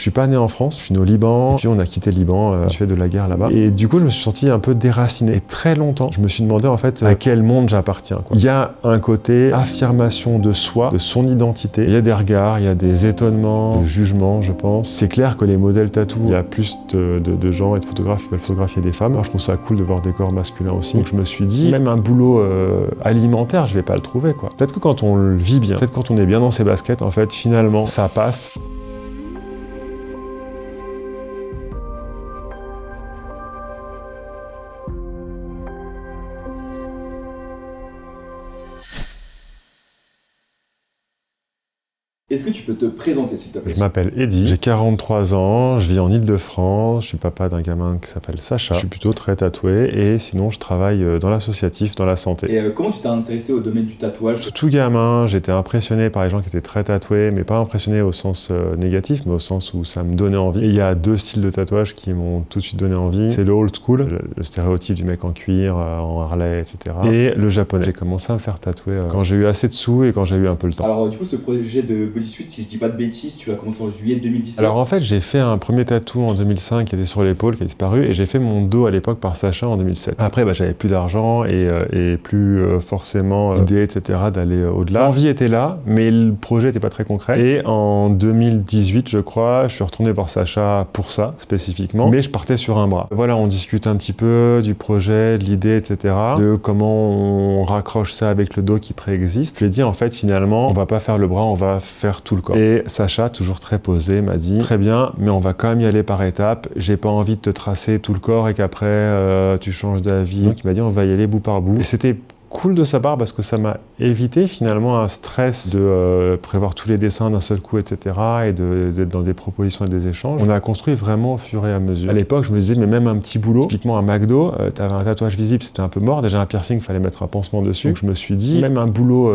suis pas né en France, je suis né au Liban, puis on a quitté le Liban du fait de la guerre là-bas. Et du coup, je me suis senti un peu déraciné. Et très longtemps, je me suis demandé en fait à quel monde j'appartiens. Il y a un côté affirmation de soi, de son identité. Il y a des regards, il y a des étonnements, des jugements, je pense. C'est clair que les modèles tatou, il y a plus de gens et de photographes qui veulent photographier des femmes. Alors, je trouve ça cool de voir des corps masculins aussi. Donc je me suis dit, même un boulot alimentaire, je vais pas le trouver, quoi. Peut-être que quand on le vit bien, peut-être quand on est bien dans ses baskets, en fait, finalement, ça passe. Est-ce que tu peux te présenter, s'il te plaît? Je m'appelle Eddy, j'ai 43 ans, je vis en Ile-de-France, je suis papa d'un gamin qui s'appelle Sacha. Je suis plutôt très tatoué et sinon je travaille dans l'associatif, dans la santé. Et comment tu t'es intéressé au domaine du tatouage? Tout gamin, j'étais impressionné par les gens qui étaient très tatoués, mais pas impressionné au sens négatif, mais au sens où ça me donnait envie. Et il y a deux styles de tatouage qui m'ont tout de suite donné envie. C'est le old school, le stéréotype du mec en cuir, en Harley, etc. Et le japonais. J'ai commencé à me faire tatouer quand j'ai eu assez de sous et quand j'ai eu un peu le temps. Alors du coup, ce projet de Bodysuit, si je dis pas de bêtises, tu as commencé en juillet 2017. Alors en fait, j'ai fait un premier tatou en 2005 qui était sur l'épaule, qui a disparu, et j'ai fait mon dos à l'époque par Sacha en 2007. Après, j'avais plus d'argent et plus forcément l'idée, etc., d'aller au-delà. L'envie était là, mais le projet n'était pas très concret. Et en 2018, je crois, je suis retourné voir Sacha pour ça, spécifiquement, mais je partais sur un bras. Voilà, on discute un petit peu du projet, de l'idée, etc., de comment on raccroche ça avec le dos qui préexiste. Je lui ai dit, en fait, finalement, on va pas faire le bras, on va faire tout le corps. Et Sacha, toujours très posé, m'a dit « Très bien, mais on va quand même y aller par étapes. J'ai pas envie de te tracer tout le corps et qu'après tu changes d'avis. » Donc il m'a dit « On va y aller bout par bout. » Et c'était cool de sa part parce que ça m'a évité finalement un stress de prévoir tous les dessins d'un seul coup, etc. et d'être dans des propositions et des échanges. On a construit vraiment au fur et à mesure. À l'époque, je me disais, mais même un petit boulot, typiquement un McDo, t'avais un tatouage visible, c'était un peu mort. Déjà un piercing, il fallait mettre un pansement dessus. Donc je me suis dit, même un boulot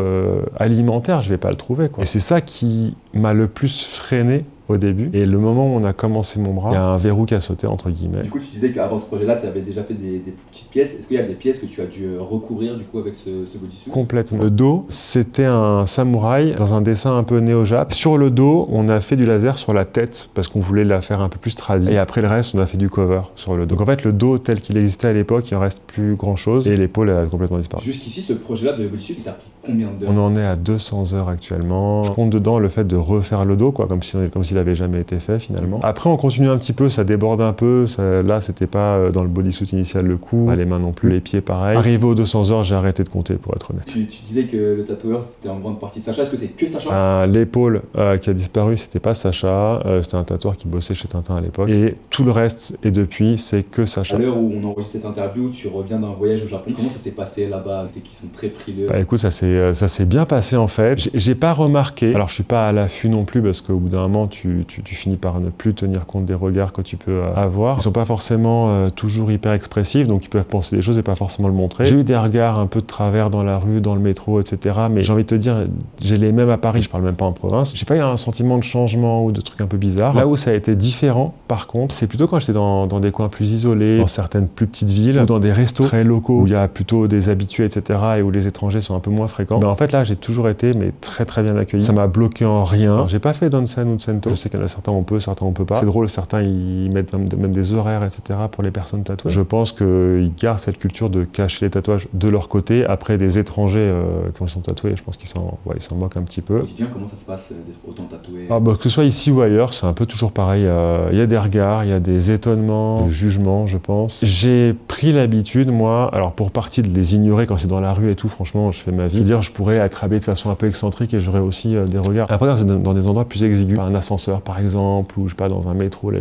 alimentaire, je vais pas le trouver, quoi. Et c'est ça qui m'a le plus freiné au début. Et le moment où on a commencé mon bras, il y a un verrou qui a sauté, entre guillemets. Du coup, tu disais qu'avant ce projet-là, tu avais déjà fait des petites pièces. Est-ce qu'il y a des pièces que tu as dû recouvrir du coup avec ce bodysuit? Complètement. Le dos, c'était un samouraï dans un dessin un peu néo-jap. Sur le dos, on a fait du laser sur la tête parce qu'on voulait la faire un peu plus tradie. Et après le reste, on a fait du cover sur le dos. Donc en fait, le dos tel qu'il existait à l'époque, il en reste plus grand-chose et l'épaule a complètement disparu. Jusqu'ici, ce projet-là de bodysuit, ça a pris combien d'heures? On en est à 200 heures actuellement. Je compte dedans le fait de refaire le dos, quoi, comme s'il avait jamais été fait finalement. Après, on continue un petit peu, ça déborde un peu. Là, c'était pas dans le bodysuit initial le cou, pas les mains non plus, les pieds pareil. Arrivé aux 200 heures, j'ai arrêté de compter pour être honnête. Tu disais que le tatoueur, c'était en grande partie Sacha. Est-ce que c'est que Sacha? L'épaule qui a disparu, c'était pas Sacha. C'était un tatoueur qui bossait chez Tintin à l'époque. Et tout le reste, et depuis, c'est que Sacha. À l'heure où on enregistre cette interview, tu reviens d'un voyage au Japon. Comment ça s'est passé là-bas? C'est qu'ils sont très frileux. Écoute, ça s'est bien passé en fait. J'ai pas remarqué. Alors je suis pas à l'affût non plus parce qu'au bout d'un moment, tu finis par ne plus tenir compte des regards que tu peux avoir. Ils sont pas forcément toujours hyper expressifs, donc ils peuvent penser des choses et pas forcément le montrer. J'ai eu des regards un peu de travers dans la rue, dans le métro, etc. Mais j'ai envie de te dire, j'ai les mêmes à Paris, je parle même pas en province. J'ai pas eu un sentiment de changement ou de trucs un peu bizarres. Là où ça a été différent, par contre, c'est plutôt quand j'étais dans des coins plus isolés, dans certaines plus petites villes, ou dans des restos très locaux où il y a plutôt des habitués, etc. et où les étrangers sont un peu moins fréquents. Mais en fait, là, j'ai toujours été très très bien accueilli. Ça m'a bloqué en rien. Alors, j'ai pas fait d'onsen ou de sento. Je sais qu'il y en a certains on peut, certains on peut pas. C'est drôle, certains ils mettent même des horaires, etc. pour les personnes tatouées. Je pense qu'ils gardent cette culture de cacher les tatouages de leur côté. Après, des étrangers qui sont tatoués, je pense qu'ils s'en moquent un petit peu. Au quotidien, comment ça se passe d'être autant tatoué? Que ce soit ici ou ailleurs, c'est un peu toujours pareil. Il y a des regards, il y a des étonnements, des jugements, je pense. J'ai pris l'habitude, moi, alors pour partie de les ignorer quand c'est dans la rue et tout, franchement, je fais ma vie. Je veux dire, je pourrais être habillé de façon un peu excentrique et j'aurais aussi des regards. Après, quand c'est dans des endroits plus exigus, un ascenseur par exemple, ou je sais pas, dans un métro,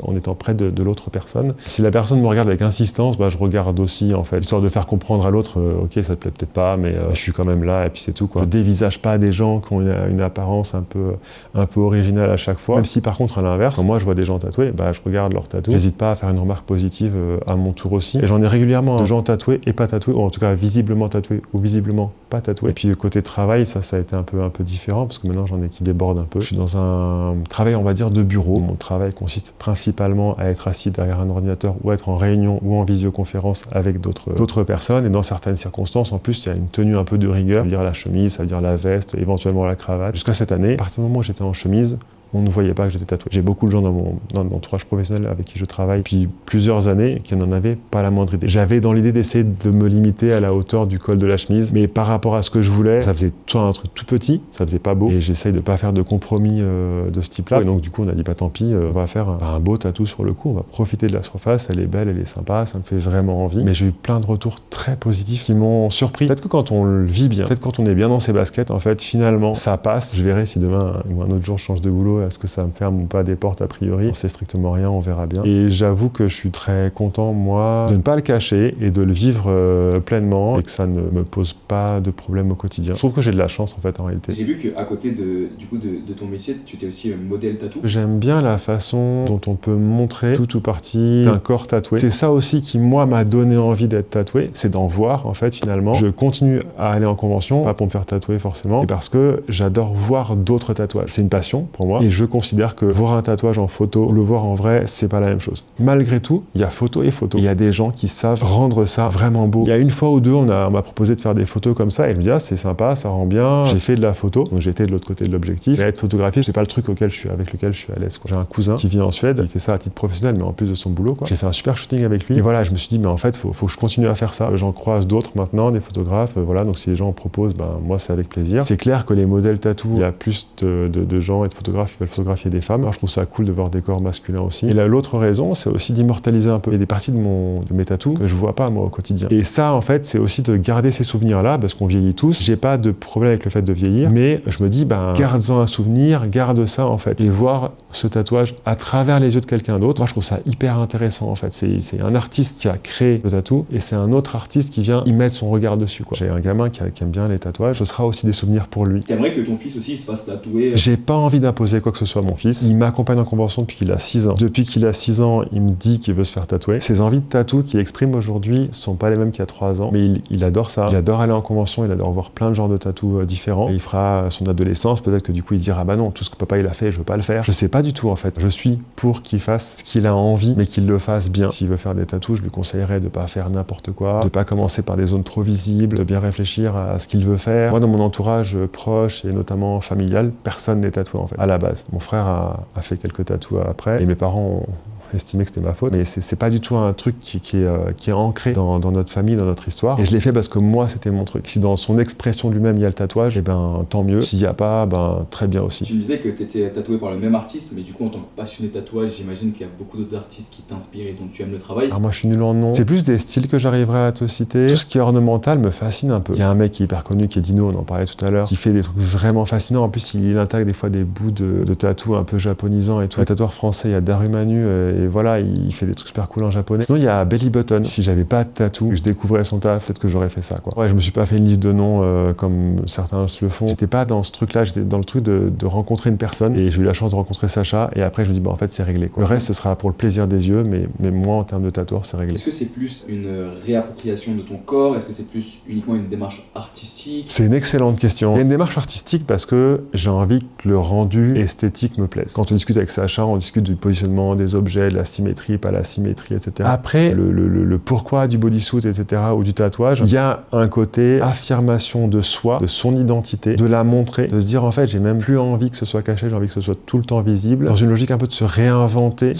en étant près de l'autre personne. Si la personne me regarde avec insistance, je regarde aussi en fait, histoire de faire comprendre à l'autre, ok, ça te plaît peut-être pas, mais je suis quand même là et puis c'est tout, quoi. Je dévisage pas des gens qui ont une apparence un peu originale à chaque fois. Même si par contre à l'inverse, quand moi je vois des gens tatoués, je regarde leur tatou. J'hésite pas à faire une remarque positive à mon tour aussi. Et j'en ai régulièrement de gens tatoués et pas tatoués, ou en tout cas visiblement tatoués ou visiblement pas tatoués. Et puis côté travail, ça a été un peu différent parce que maintenant j'en ai qui débordent un peu. Je suis dans un travail, on va dire, de bureau. Mon travail consiste principalement à être assis derrière un ordinateur ou être en réunion ou en visioconférence avec d'autres personnes. Et dans certaines circonstances, en plus, il y a une tenue un peu de rigueur. Ça veut dire la chemise, ça veut dire la veste, éventuellement la cravate. Jusqu'à cette année, à partir du moment où j'étais en chemise, on ne voyait pas que j'étais tatoué. J'ai beaucoup de gens dans mon entourage professionnel avec qui je travaille depuis plusieurs années qui n'en avaient pas la moindre idée. J'avais dans l'idée d'essayer de me limiter à la hauteur du col de la chemise, mais par rapport à ce que je voulais, ça faisait soit un truc tout petit, ça faisait pas beau, et j'essaye de pas faire de compromis de ce type-là. Et donc du coup, on a dit bah tant pis, on va faire un beau tatou sur le cou, on va profiter de la surface, elle est belle, elle est sympa, ça me fait vraiment envie. Mais j'ai eu plein de retours très positifs qui m'ont surpris. Peut-être que quand on le vit bien, peut-être quand on est bien dans ses baskets, en fait, finalement, ça passe. Je verrai si demain ou un autre jour je change de boulot, est-ce que ça me ferme ou pas des portes a priori. On sait strictement rien, on verra bien. Et j'avoue que je suis très content, moi, de ne pas le cacher et de le vivre pleinement et que ça ne me pose pas de problème au quotidien. Je trouve que j'ai de la chance, en fait, en réalité. J'ai vu qu'à côté de ton métier, tu étais aussi modèle tatou. J'aime bien la façon dont on peut montrer tout ou partie d'un corps tatoué. C'est ça aussi qui, moi, m'a donné envie d'être tatoué, c'est d'en voir, en fait, finalement. Je continue à aller en convention, pas pour me faire tatouer forcément, mais parce que j'adore voir d'autres tatouages. C'est une passion pour moi, et je considère que voir un tatouage en photo ou le voir en vrai, c'est pas la même chose. Malgré tout, il y a photo et photo. Il y a des gens qui savent rendre ça vraiment beau. Il y a une fois ou deux, on m'a proposé de faire des photos comme ça, et je me dis, ah, c'est sympa, ça rend bien. J'ai fait de la photo, donc j'étais de l'autre côté de l'objectif. Mais être photographié, c'est pas le truc avec lequel je suis à l'aise. J'ai un cousin qui vit en Suède, il fait ça à titre professionnel, mais en plus de son boulot, quoi. J'ai fait un super shooting avec lui, et voilà, je me suis dit, mais en fait, faut que je continue à faire ça. J'en croise d'autres maintenant, des photographes, voilà, donc si les gens en proposent, ben, moi, c'est avec plaisir. C'est clair que les modèles tatou, il y a plus de gens et de photographes qui veulent photographier des femmes. Alors, je trouve ça cool de voir des corps masculins aussi. Et là, l'autre raison, c'est aussi d'immortaliser un peu. Il y a des parties de mes tatous que je vois pas, moi, au quotidien. Et ça, en fait, c'est aussi de garder ces souvenirs-là, parce qu'on vieillit tous. J'ai pas de problème avec le fait de vieillir, mais je me dis, ben, garde-en un souvenir, garde ça, en fait. Et voir ce tatouage à travers les yeux de quelqu'un d'autre, moi, je trouve ça hyper intéressant, en fait. C'est un artiste qui a créé le tatou, et c'est un autre artiste qui vient y mettre son regard dessus, quoi. J'ai un gamin qui aime bien les tatouages, ce sera aussi des souvenirs pour lui. T'aimerais que ton fils aussi se fasse tatouer? J'ai pas envie d'imposer quoi que ce soit à mon fils. Il m'accompagne en convention depuis qu'il a 6 ans. Depuis qu'il a 6 ans, il me dit qu'il veut se faire tatouer. Ses envies de tatou qu'il exprime aujourd'hui sont pas les mêmes qu'il y a 3 ans, mais il adore ça. Il adore aller en convention, il adore voir plein de genres de tatous différents. Et il fera son adolescence, peut-être que du coup il dira bah non, tout ce que papa il a fait, je veux pas le faire. Je sais pas du tout en fait. Je suis pour qu'il fasse ce qu'il a envie, mais qu'il le fasse bien. S'il veut faire des tatous, je lui conseillerais de pas faire n'importe quoi, de pas commencer par des zones trop visibles, de bien réfléchir à ce qu'il veut faire. Moi, dans mon entourage proche et notamment familial, personne n'est tatoué en fait, à la base. Mon frère a fait quelques tatous après, et mes parents ont estimé que c'était ma faute, mais c'est pas du tout un truc qui est ancré dans notre famille, dans notre histoire, et je l'ai fait parce que moi c'était mon truc. Si dans son expression de lui-même il y a le tatouage, et ben tant mieux. S'il y a pas, ben très bien aussi. Tu me disais que tu étais tatoué par le même artiste, mais du coup en tant que passionné tatouage, j'imagine qu'il y a beaucoup d'autres artistes qui t'inspirent et dont tu aimes le travail. Alors moi je suis nul en nom, c'est plus des styles que j'arriverai à te citer. Tout ce qui est ornemental me fascine un peu. Il y a un mec qui est hyper connu qui est Dino, on en parlait tout à l'heure, qui fait des trucs vraiment fascinants. En plus il intègre des fois des bouts de tatou un peu japonisants et tout. Le tatoueur français, il y a Darumanu, et voilà, il fait des trucs super cool en japonais. Sinon il y a Belly Button. Si j'avais pas de tatou, je découvrais son taf, peut-être que j'aurais fait ça, quoi. Ouais, je me suis pas fait une liste de noms comme certains le font. J'étais pas dans ce truc-là, j'étais dans le truc de rencontrer une personne, et j'ai eu la chance de rencontrer Sacha, et après je me dis bah en fait c'est réglé, quoi. Le reste ce sera pour le plaisir des yeux, mais moi en termes de tatoueur c'est réglé. Est-ce que c'est plus une réappropriation de ton corps? Est-ce que c'est plus uniquement une démarche artistique? C'est une excellente question. Il y a une démarche artistique parce que j'ai envie que le rendu esthétique me plaise. Quand on discute avec Sacha, on discute du positionnement des objets, de la symétrie, pas la symétrie, etc. Après, le pourquoi du bodysuit, etc., ou du tatouage, il y a un côté affirmation de soi, de son identité, de la montrer, de se dire en fait j'ai même plus envie que ce soit caché, j'ai envie que ce soit tout le temps visible, dans une logique un peu de se réinventer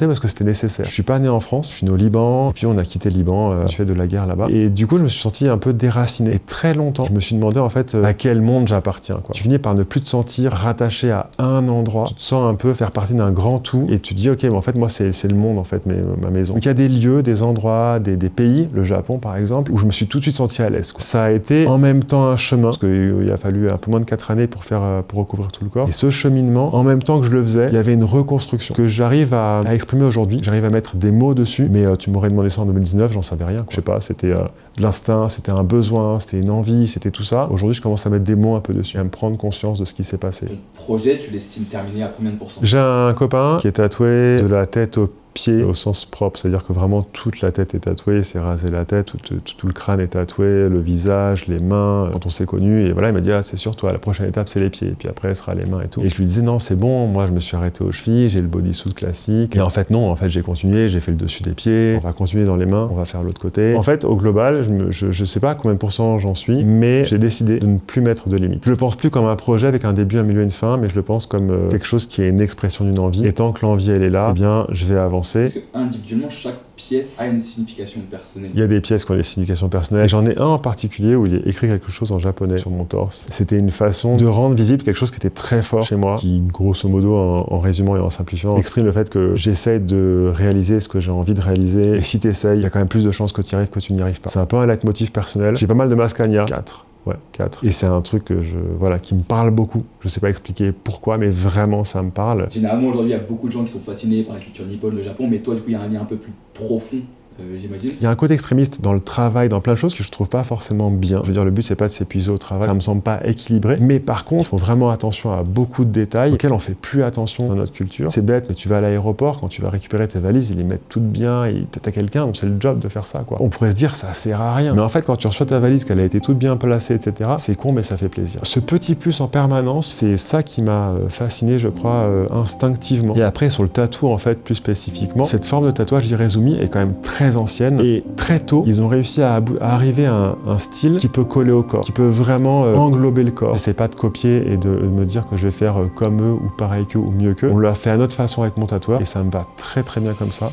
parce que c'était nécessaire. Je suis pas né en France, je suis né au Liban, et puis on a quitté le Liban du fait de la guerre là-bas, et du coup je me suis senti un peu déraciné, et très longtemps je me suis demandé en fait à quel monde j'appartiens, quoi. Tu finis par ne plus te sentir rattaché à un endroit, tu te sens un peu faire partie d'un grand tout, et tu te dis ok, mais en fait moi c'est le monde en fait, ma maison. Donc il y a des lieux, des endroits, des pays, le Japon par exemple, où je me suis tout de suite senti à l'aise, quoi. Ça a été en même temps un chemin, parce qu'il a fallu un peu moins de 4 années pour recouvrir tout le corps, et ce cheminement, en même temps que je le faisais, il y avait une reconstruction que j'arrive à exprimer aujourd'hui, j'arrive à mettre des mots dessus, mais tu m'aurais demandé ça en 2019, j'en savais rien, quoi. Je sais pas, c'était de l'instinct, c'était un besoin, c'était une envie, c'était tout ça. Aujourd'hui je commence à mettre des mots un peu dessus, à me prendre conscience de ce qui s'est passé. Ton projet, tu l'estimes terminé à combien de pourcents? J'ai un copain qui est tatoué de la tête aux pied au sens propre, c'est-à-dire que vraiment toute la tête est tatouée, c'est rasé la tête, tout le crâne est tatoué, le visage, les mains, quand on s'est connus, et voilà, il m'a dit, ah, c'est sûr, toi, la prochaine étape, c'est les pieds, et puis après, ce sera les mains et tout. Et je lui disais, non, c'est bon, moi, je me suis arrêté aux chevilles, j'ai le bodysuit classique, et en fait, non, en fait, j'ai continué, j'ai fait le dessus des pieds, on va continuer dans les mains, on va faire l'autre côté. En fait, au global, je sais pas combien de pourcents j'en suis, mais j'ai décidé de ne plus mettre de limite. Je le pense plus comme un projet avec un début, un milieu, une fin, mais je le pense comme quelque chose qui est une expression d'une envie, et tant que l'envie, elle est là, eh bien, je vais avancer. Est-ce que individuellement, chaque pièce a une signification personnelle? Il y a des pièces qui ont des significations personnelles. J'en ai un en particulier où il est écrit quelque chose en japonais sur mon torse. C'était une façon de rendre visible quelque chose qui était très fort chez moi, qui, grosso modo, en résumant et en simplifiant, exprime le fait que j'essaie de réaliser ce que j'ai envie de réaliser. Et si t'essayes, il y a quand même plus de chances que tu y arrives que tu n'y arrives pas. C'est un peu un leitmotiv personnel. J'ai pas mal de Mascagna. 4. Ouais, 4. Et c'est un truc que qui me parle beaucoup. Je sais pas expliquer pourquoi, mais vraiment, ça me parle. Généralement, aujourd'hui, il y a beaucoup de gens qui sont fascinés par la culture nippone, le Japon, mais toi, du coup, il y a un lien un peu plus profond. J'imagine. Il y a un côté extrémiste dans le travail, dans plein de choses que je trouve pas forcément bien. Je veux dire, le but c'est pas de s'épuiser au travail, ça me semble pas équilibré. Mais par contre, il faut vraiment attention à beaucoup de détails auxquels on fait plus attention dans notre culture. C'est bête, mais tu vas à l'aéroport, quand tu vas récupérer tes valises, ils les mettent toutes bien, et t'as quelqu'un, donc c'est le job de faire ça, quoi. On pourrait se dire, ça sert à rien. Mais en fait, quand tu reçois ta valise, qu'elle a été toute bien placée, etc., c'est con, mais ça fait plaisir. Ce petit plus en permanence, c'est ça qui m'a fasciné, je crois, instinctivement. Et après, sur le tatou, en fait, plus spécifiquement, cette forme de tatouage d'Irezumi est quand même très ancienne et très tôt ils ont réussi à arriver à un style qui peut coller au corps, qui peut vraiment englober le corps. J'essaie pas de copier et de me dire que je vais faire comme eux ou pareil qu'eux ou mieux qu'eux. On l'a fait à notre façon avec mon tatoueur et ça me va très très bien comme ça.